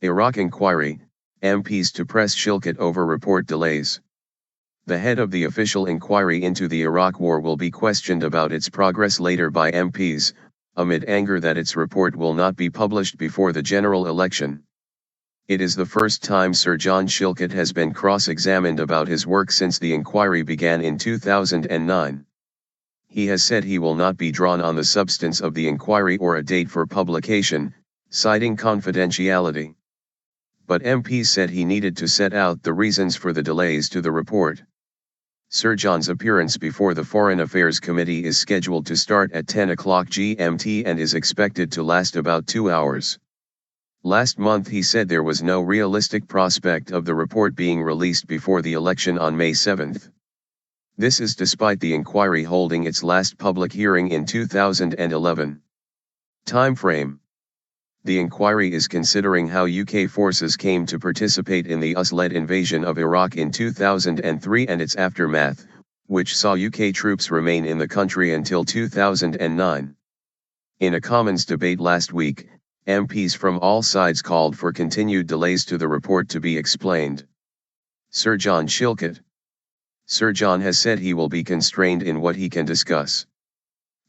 Iraq inquiry, MPs to press Chilcot over report delays. The head of the official inquiry into the Iraq War will be questioned about its progress later by MPs, amid anger that its report will not be published before the general election. It is the first time Sir John Chilcot has been cross-examined about his work since the inquiry began in 2009. He has said he will not be drawn on the substance of the inquiry or a date for publication, citing confidentiality. But MPs said he needed to set out the reasons for the delays to the report. Sir John's appearance before the Foreign Affairs Committee is scheduled to start at 10 o'clock GMT and is expected to last about 2 hours. Last month he said there was no realistic prospect of the report being released before the election on May 7. This is despite the inquiry holding its last public hearing in 2011. Time frame. The inquiry is considering how UK forces came to participate in the US-led invasion of Iraq in 2003 and its aftermath, which saw UK troops remain in the country until 2009. In a Commons debate last week, MPs from all sides called for continued delays to the report to be explained. Sir John Chilcot. Sir John has said he will be constrained in what he can discuss.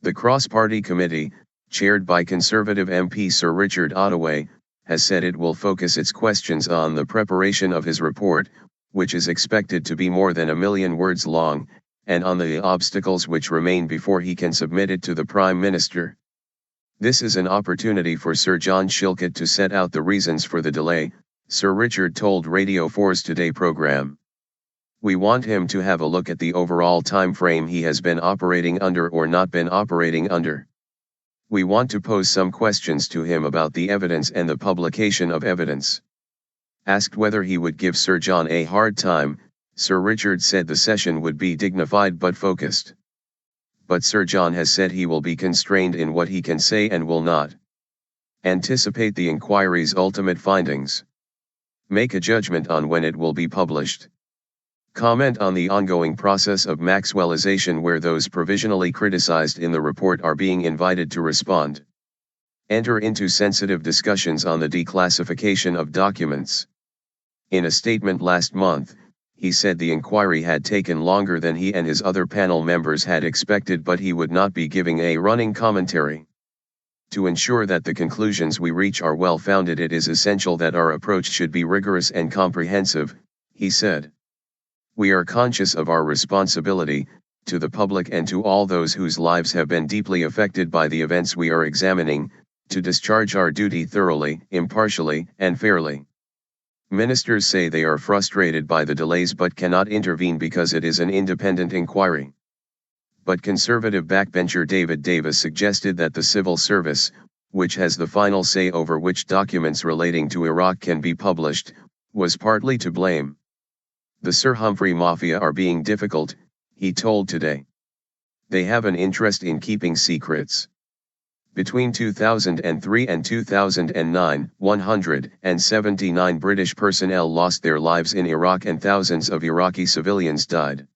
The cross-party committee, chaired by Conservative MP Sir Richard Ottaway, has said it will focus its questions on the preparation of his report, which is expected to be more than 1 million words long, and on the obstacles which remain before he can submit it to the Prime Minister. This is an opportunity for Sir John Chilcot to set out the reasons for the delay, Sir Richard told Radio 4's Today programme. We want him to have a look at the overall time frame he has been operating under or not been operating under. We want to pose some questions to him about the evidence and the publication of evidence. Asked whether he would give Sir John a hard time, Sir Richard said the session would be dignified but focused. But Sir John has said he will be constrained in what he can say and will not anticipate the inquiry's ultimate findings. Make a judgment on when it will be published. Comment on the ongoing process of Maxwellization where those provisionally criticized in the report are being invited to respond. Enter into sensitive discussions on the declassification of documents. In a statement last month, he said the inquiry had taken longer than he and his other panel members had expected, but he would not be giving a running commentary. To ensure that the conclusions we reach are well-founded, it is essential that our approach should be rigorous and comprehensive, he said. We are conscious of our responsibility, to the public and to all those whose lives have been deeply affected by the events we are examining, to discharge our duty thoroughly, impartially, and fairly. Ministers say they are frustrated by the delays but cannot intervene because it is an independent inquiry. But Conservative backbencher David Davis suggested that the civil service, which has the final say over which documents relating to Iraq can be published, was partly to blame. The Sir Humphrey Mafia are being difficult, he told Today. They have an interest in keeping secrets. Between 2003 and 2009, 179 British personnel lost their lives in Iraq and thousands of Iraqi civilians died.